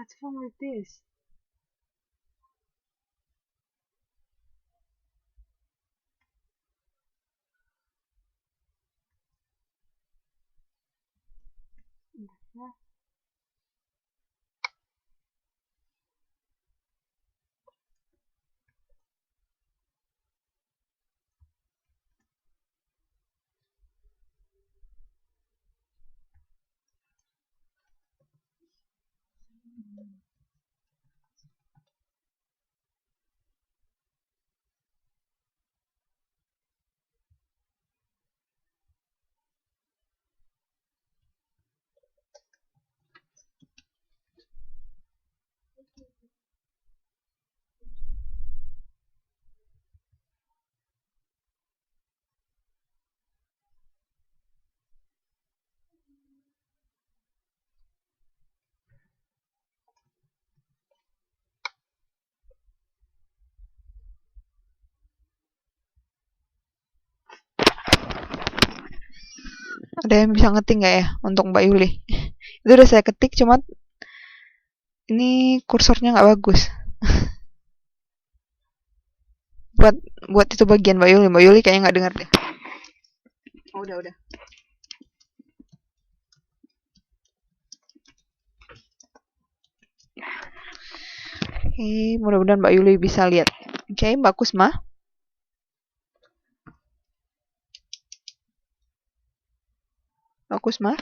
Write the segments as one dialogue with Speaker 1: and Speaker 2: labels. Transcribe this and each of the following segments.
Speaker 1: What's wrong with this? Ada yang bisa ngetik nggak ya untuk Mbak Yuli? Itu udah saya ketik, cuma ini kursornya nggak bagus. buat buat itu bagian Mbak Yuli kayaknya nggak dengar deh. Oh, udah. Oke, mudah-mudahan Mbak Yuli bisa lihat. Oke, Mbak Kusma. Mbak Kusma.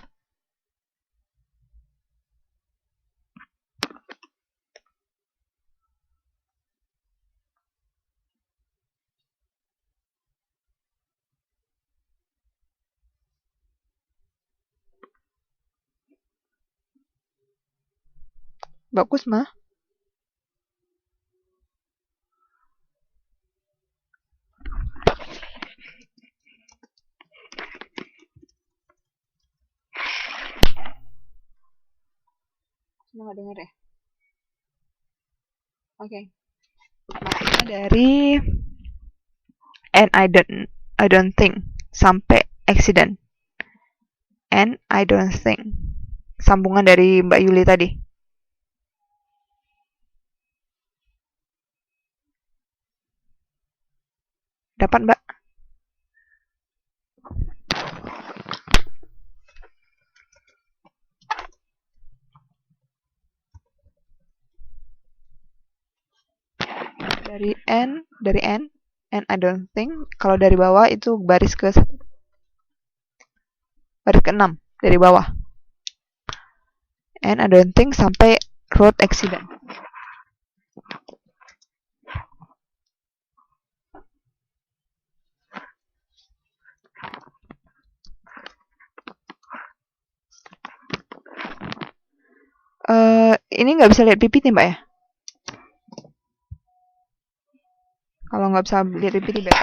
Speaker 1: Mbak Kusma. Kusma nggak dengar ya? Oke. Maksudnya dari and I don't think sampai accident. And I don't think. Sambungan dari Mbak Yuli tadi. Dapat, Mbak? Dari N and I don't think, kalau dari bawah itu baris ke-6 dari bawah. And I don't think sampai road accident. Ini nggak bisa lihat PPT, Mbak ya? Kalau nggak bisa lihat PPT, Mbak.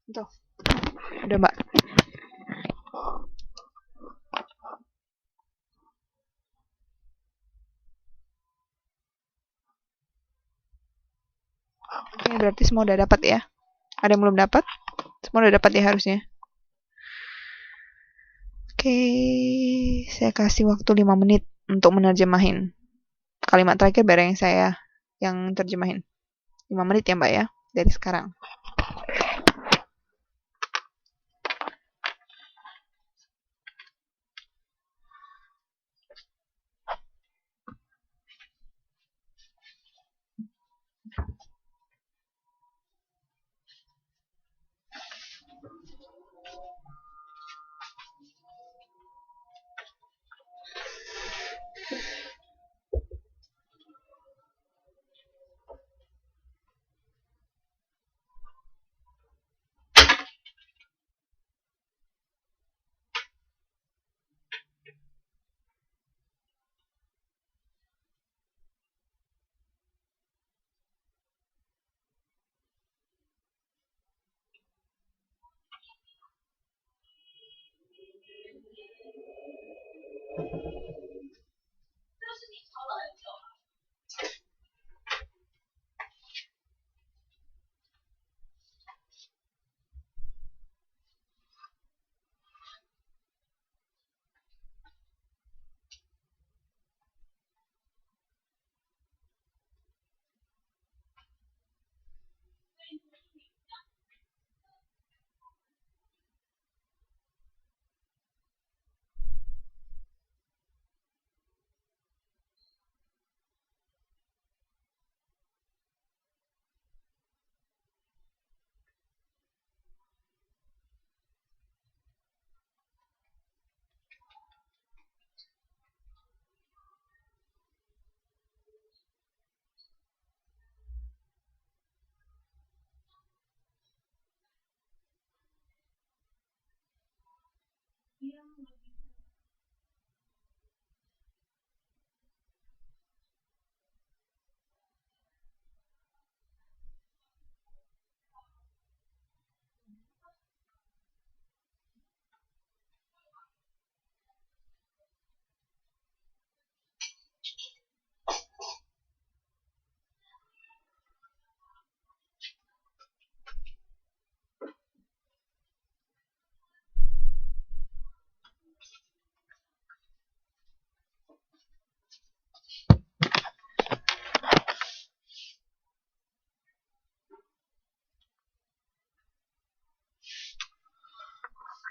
Speaker 1: Tuh. Udah, Mbak. Oke, berarti semua udah dapat ya. Ada yang belum dapat? Semua udah dapat ya harusnya. Oke, saya kasih waktu 5 menit untuk menerjemahin. Kalimat terakhir biar saya yang terjemahin. 5 menit ya, Mbak ya, dari sekarang.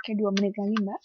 Speaker 1: Oke, 2 menit lagi, Mbak.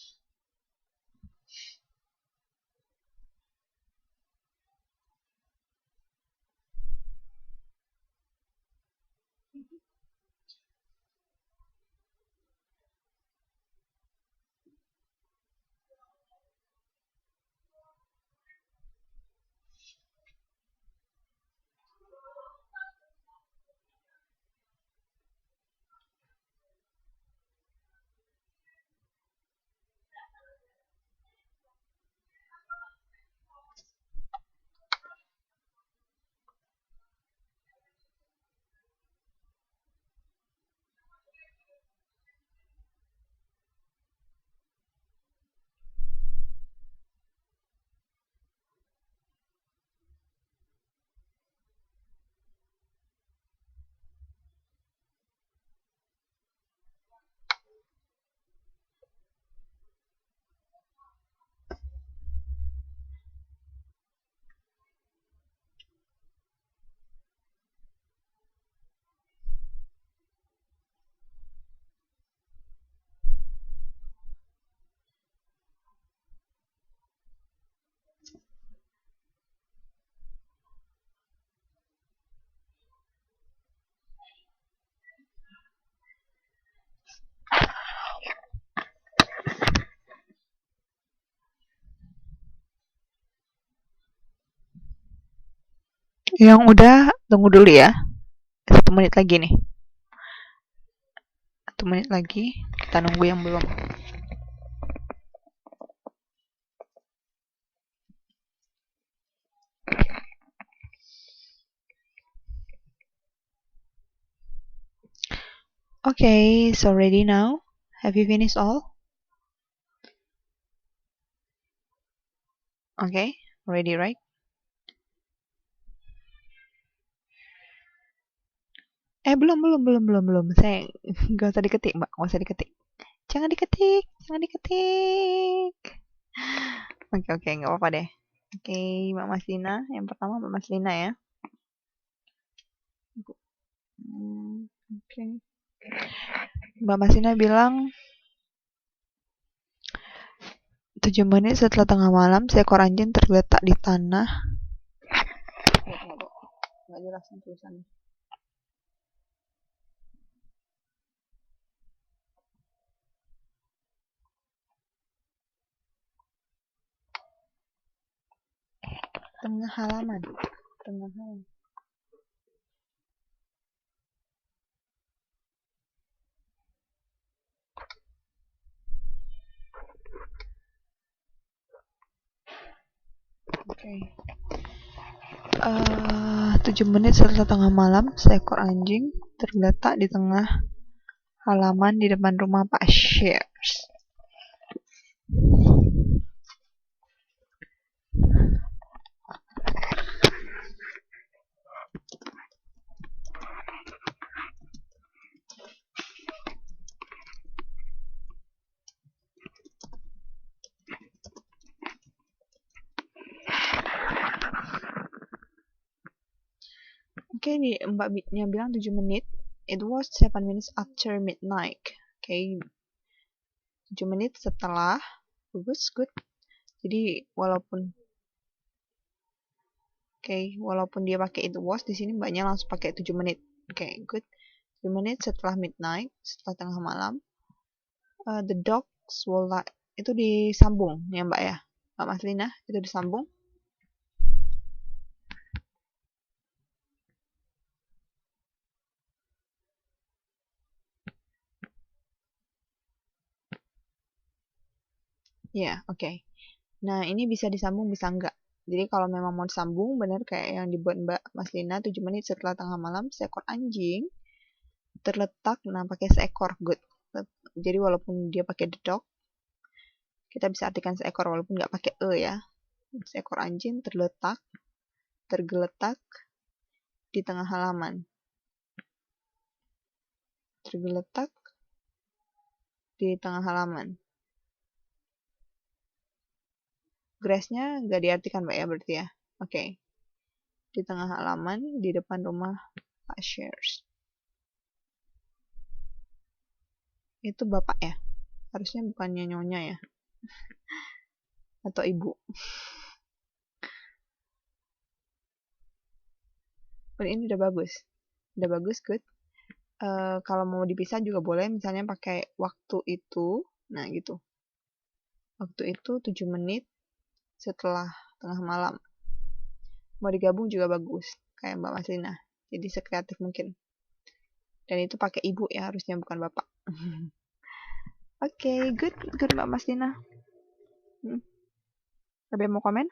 Speaker 1: Yang udah, tunggu dulu ya. 1 menit lagi nih. 1 menit lagi. Kita nunggu yang belum. Okay, so ready now? Have you finished all? Okay, ready, right? Belum. Saya nggak usah diketik, Mbak. Nggak usah diketik. Jangan diketik. Oke, nggak apa-apa deh. Oke, Mbak Maslina. Yang pertama Mbak Maslina ya. Oke. Mbak Maslina bilang 7 menit setelah tengah malam, seekor anjing tergeletak di tanah. Nggak jelas tulisannya. Tengah halaman. Oke. 7 menit setelah tengah malam, seekor anjing tergeletak di tengah halaman di depan rumah Pak Shears. Oke, nih Mbaknya bilang 7 menit. It was 7 minutes after midnight. Oke, 7 menit setelah. Bagus, good. Jadi walaupun dia pakai it was, di sini Mbaknya langsung pakai 7 menit. Oke, good. 7 menit setelah midnight, setelah tengah malam. The dogs will itu disambung ya Mbak ya. Mbak Maslina, itu disambung. Ya, oke. Nah, ini bisa disambung, bisa enggak. Jadi kalau memang mau disambung, benar kayak yang dibuat Mbak Maslina, 7 menit setelah tengah malam, seekor anjing terletak, nah pakai seekor, good. Jadi walaupun dia pakai the dog, kita bisa artikan seekor walaupun nggak pakai ya. Seekor anjing tergeletak di tengah halaman. Tergeletak di tengah halaman. Grass-nya nggak diartikan Mbak ya berarti ya. Oke. Di tengah halaman, di depan rumah Pak Shears. Itu bapak ya. Harusnya bukannya nyonya ya. Atau ibu. Ini udah bagus. Udah bagus, good. Kalau mau dipisah juga boleh, misalnya pakai waktu itu. Nah, gitu. Waktu itu 7 menit setelah tengah malam. Mau digabung juga bagus, kayak Mbak Maslina. Jadi sekreatif mungkin. Dan itu pakai ibu ya, harusnya bukan bapak. Oke, good Mbak Maslina. Ada yang mau komen?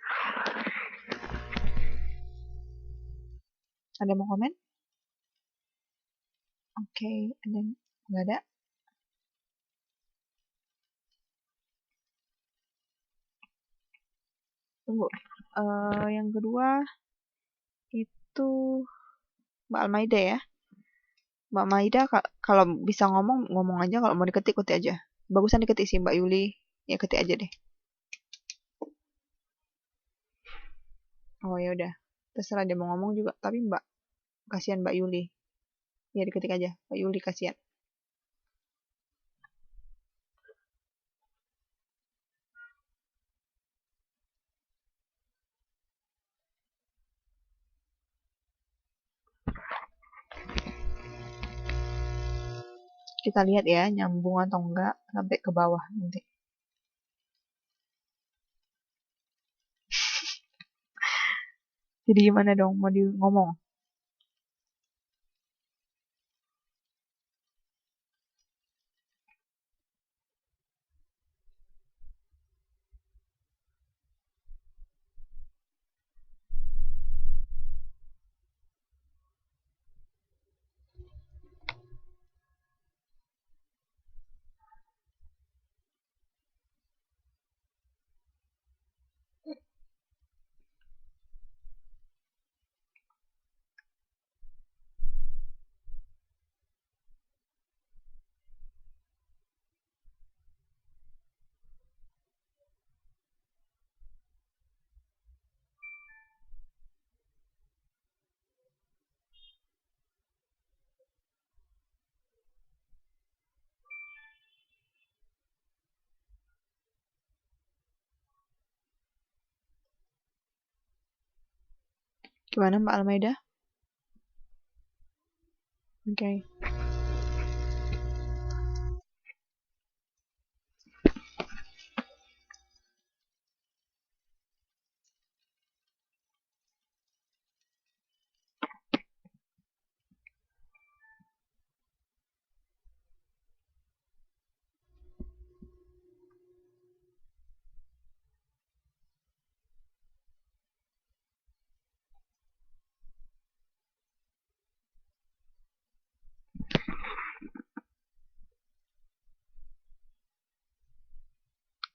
Speaker 1: Ada yang mau komen? Oke, ada yang nggak ada? Tunggu. Yang kedua itu Mbak Almaida ya. Mbak Maida kalau bisa ngomong aja, kalau mau diketik aja. Bagusan diketik sih Mbak Yuli. Ya ketik aja deh. Oh ya udah. Terserah dia mau ngomong juga, tapi Mbak kasihan Mbak Yuli. Ya diketik aja, Mbak Yuli kasihan. Kita lihat ya nyambung atau enggak sampai ke bawah nanti. Jadi gimana dong mau di ngomong? Gimana Mbak Almaida? Oke.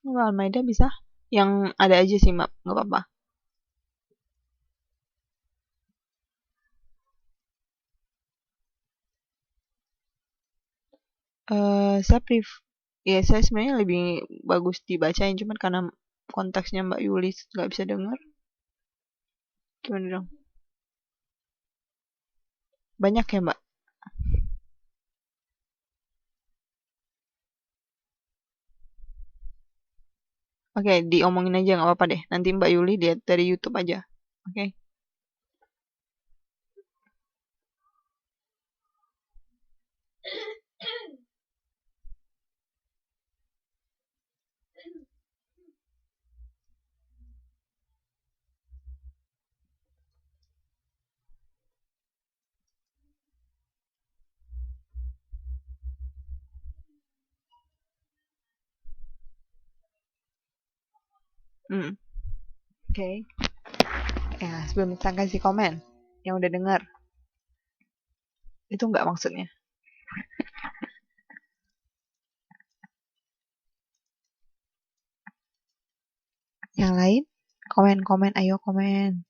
Speaker 1: Mbak Almaida bisa? Yang ada aja sih Mbak, nggak apa-apa. Saya sebenarnya lebih bagus dibacain, cuman karena konteksnya Mbak Yuli nggak bisa dengar. Gimana dong? Banyak ya Mbak? Oke, diomongin aja nggak apa-apa deh. Nanti Mbak Yuli lihat dari YouTube aja. Oke. Oke. Ya, sebelum kita kasih komen yang udah dengar. Itu nggak maksudnya. Yang lain? Komen, ayo komen.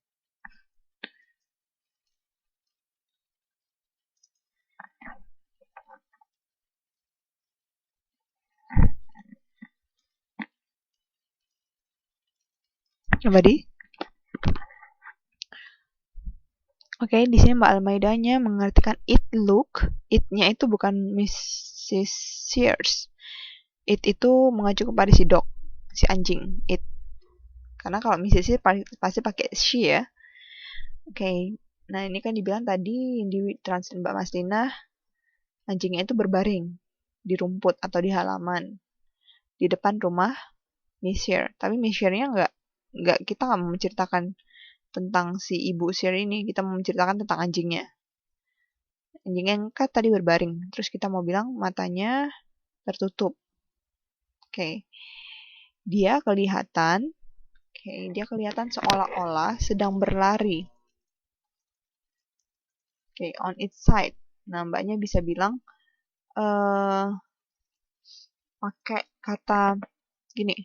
Speaker 1: Coba di. Oke, di sini Mbak Almaidanya mengartikan it look. It-nya itu bukan Mrs. Sears. It itu mengacu kepada si dog, si anjing, it. Karena kalau Mrs. It pasti pakai she ya. Oke. Nah, ini kan dibilang tadi di translate Mbak Maslina, anjingnya itu berbaring di rumput atau di halaman di depan rumah Miss Shear. Tapi Miss Shear-nya kita nggak mau menceritakan tentang si ibu Shear ini, kita mau menceritakan tentang anjingnya. Anjingnya kan tadi berbaring, terus kita mau bilang matanya tertutup. Oke. Dia kelihatan seolah-olah sedang berlari. Oke, on its side. Nah, mbaknya bisa bilang pakai kata gini.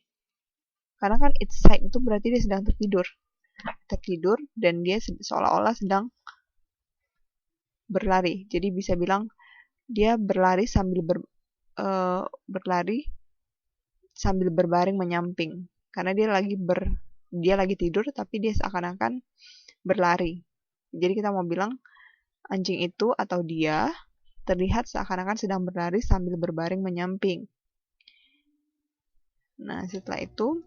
Speaker 1: Karena kan its side itu berarti dia sedang tertidur. Tertidur dan dia seolah-olah sedang berlari. Jadi bisa bilang dia berlari sambil berbaring menyamping. Karena dia lagi tidur tapi dia seakan-akan berlari. Jadi kita mau bilang anjing itu atau dia terlihat seakan-akan sedang berlari sambil berbaring menyamping. Nah, setelah itu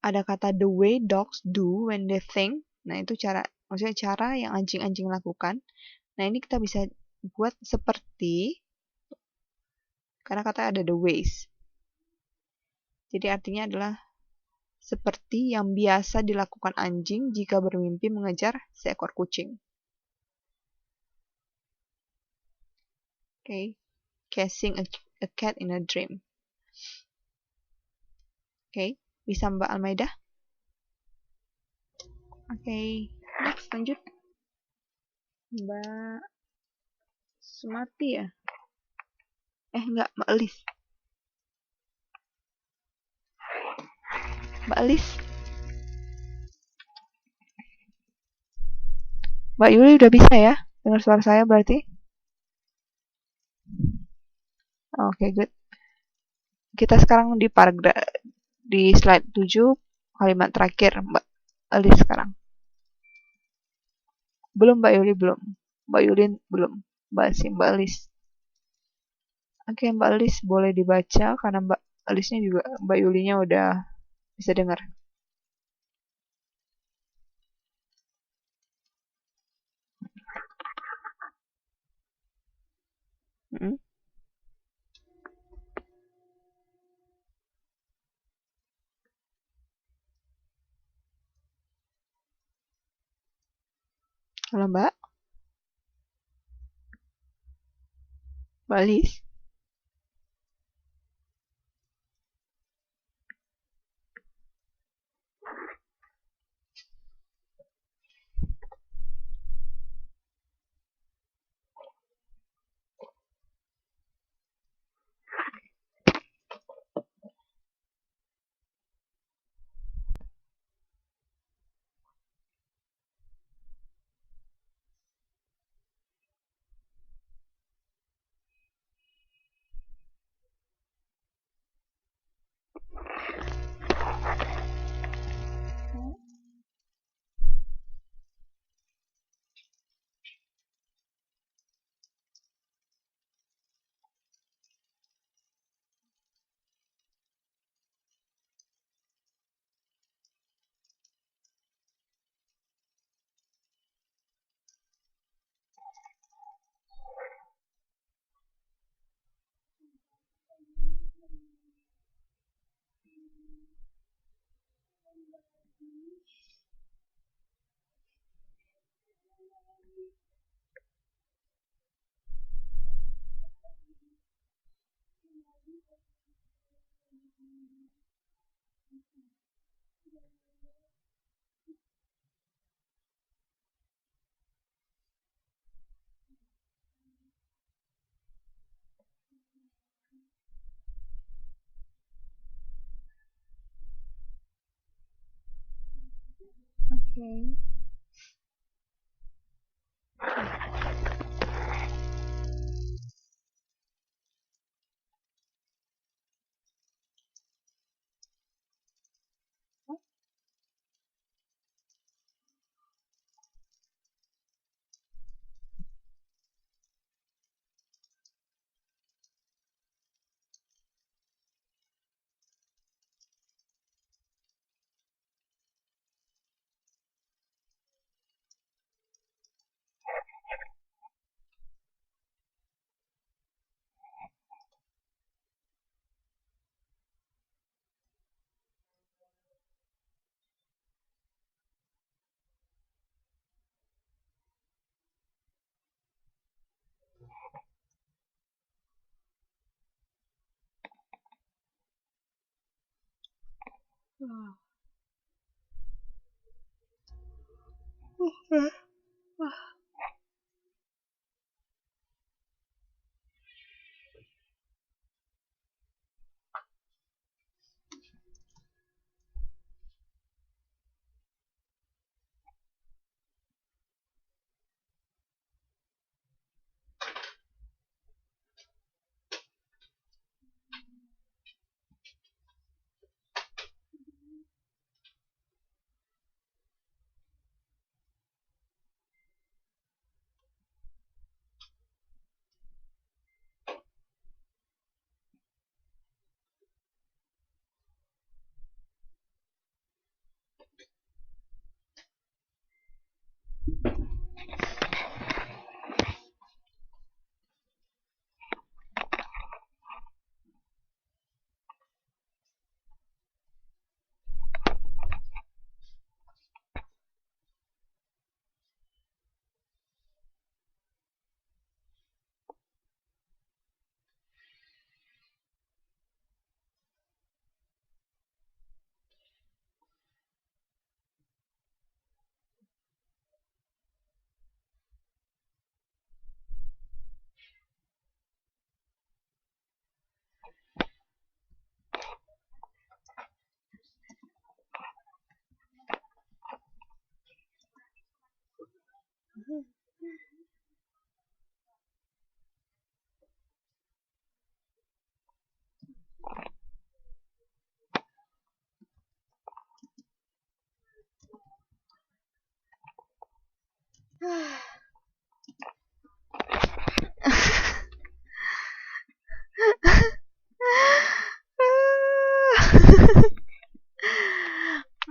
Speaker 1: ada kata the way dogs do when they think. Nah, itu maksudnya cara yang anjing-anjing lakukan. Nah, ini kita bisa buat seperti, karena kata ada the ways. Jadi artinya adalah seperti yang biasa dilakukan anjing jika bermimpi mengejar seekor kucing. Okay. Chasing a cat in a dream. Okay. Bisa Mbak Almaida? Okay. Next, lanjut. Mbak Sumati ya? Enggak, Mbak Elis. Mbak Elis. Mbak Yuli udah bisa ya? Dengar suara saya berarti? Oke, good. Kita sekarang di slide 7, kalimat terakhir Mbak Elis sekarang. Belum Mbak Yuli, belum. Mbak Yulin, belum. Mbak Elis. Oke, Mbak Elis boleh dibaca karena Mbak Elisnya juga, Mbak Yulinya udah bisa dengar. Halo Mbak? Mbak Elis? Oke.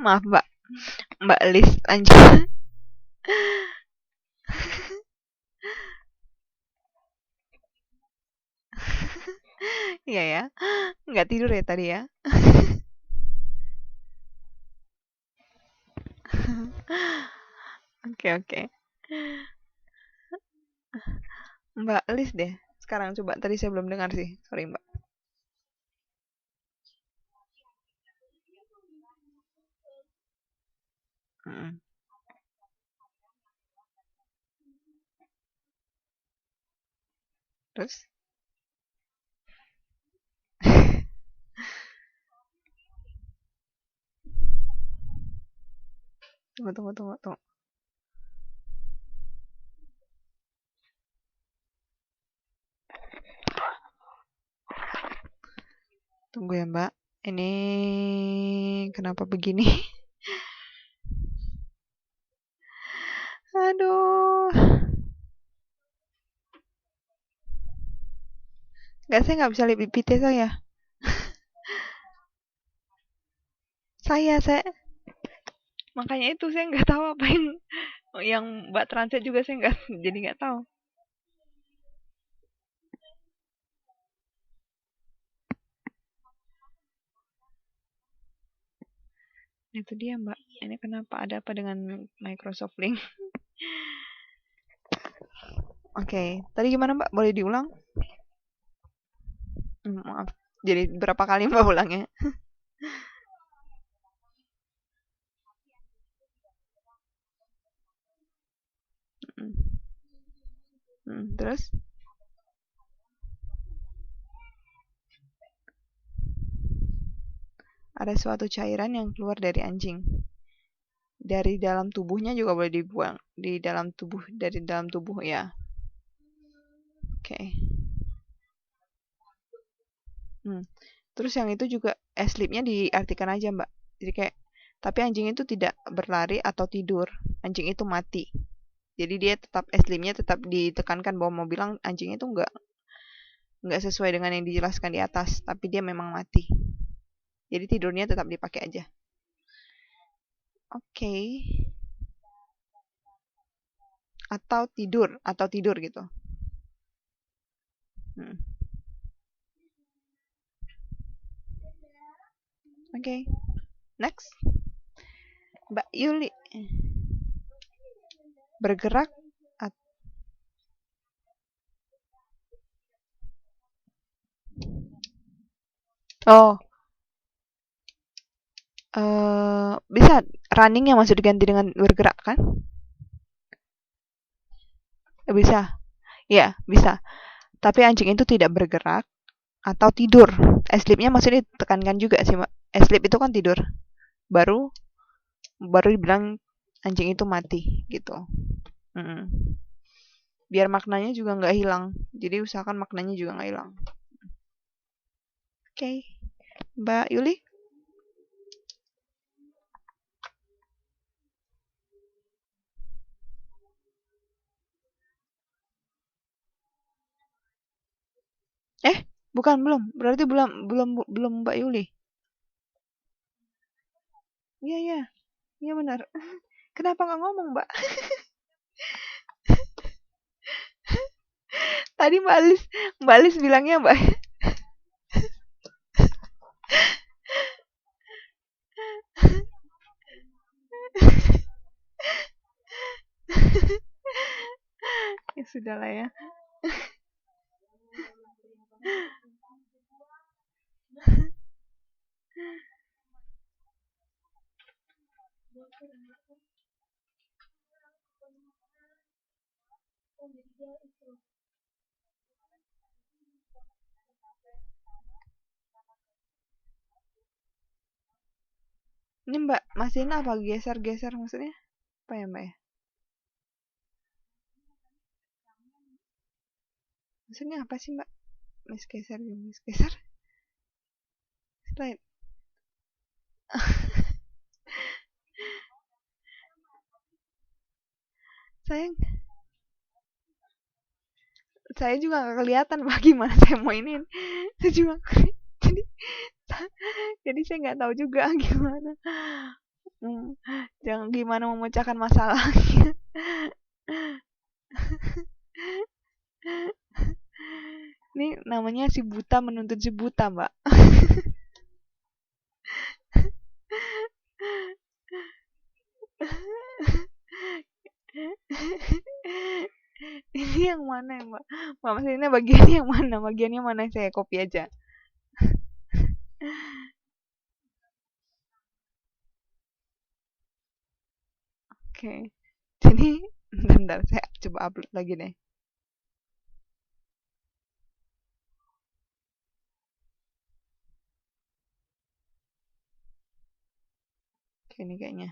Speaker 1: Maaf Mbak, Mbak Lis lanjut. Iya ya, nggak tidur ya tadi ya. Oke oke. Mbak Lis deh. Sekarang coba, tadi saya belum dengar sih. Sorry Mbak. Mm. Terus? Tunggu tunggu tunggu tunggu. Tunggu ya Mbak. Ini kenapa begini? Aduh. Nggak, saya nggak bisa lihat PPT saya. Saya makanya itu saya nggak tahu apa yang Mbak translate juga saya nggak jadi nggak tahu. Itu dia Mbak. Ini kenapa, ada apa dengan Microsoft Link? Oke, tadi gimana Mbak? Boleh diulang? Maaf. Jadi berapa kali Mbak ulangnya? Terus? Ada suatu cairan yang keluar dari anjing. Dari dalam tubuhnya juga boleh dibuang. Dari dalam tubuh ya. Oke. Terus yang itu juga sleep-nya diartikan aja Mbak. Jadi kayak, tapi anjing itu tidak berlari atau tidur. Anjing itu mati. Jadi dia tetap, sleep-nya tetap ditekankan bahwa mau bilang anjing itu nggak sesuai dengan yang dijelaskan di atas, tapi dia memang mati. Jadi tidurnya tetap dipakai aja. Oke. Atau tidur gitu. Hmm. Oke. Next. Mbak Yuli. Bergerak. Oh, Bisa running yang masuk diganti dengan bergerak kan? Bisa. Ya, bisa. Tapi anjing itu tidak bergerak atau tidur. Sleep-nya maksudnya ditekankan juga sih, Mbak. Sleep itu kan tidur. Baru baru dibilang anjing itu mati gitu. Mm-mm. Biar maknanya juga nggak hilang. Jadi usahakan maknanya juga nggak hilang. Oke, Mbak Yuli. Eh, bukan belum. Berarti belum belum belum Mbak Yuli. Iya iya, iya benar. Kenapa nggak ngomong Mbak? Tadi Mbak Alis bilangnya Mbak. Ya sudah lah ya. Ini Mbak, Mas apa geser-geser maksudnya? Apa ya Mbak ya? Maksudnya apa sih Mbak? Mas geser, mas geser. Slide. Sayang, saya juga nggak kelihatan Mbak gimana saya mau ini. Saya juga jadi jadi saya nggak tahu juga gimana. Hmm, jangan gimana memecahkan masalahnya. Ini namanya si buta menuntut si buta, Mbak. Ini yang mana ya, Mbak? Mbak, maksudnya bagiannya yang mana? Bagiannya mana? Saya copy aja. Oke. Jadi, bentar, saya coba upload lagi deh. Oke, ini kayaknya.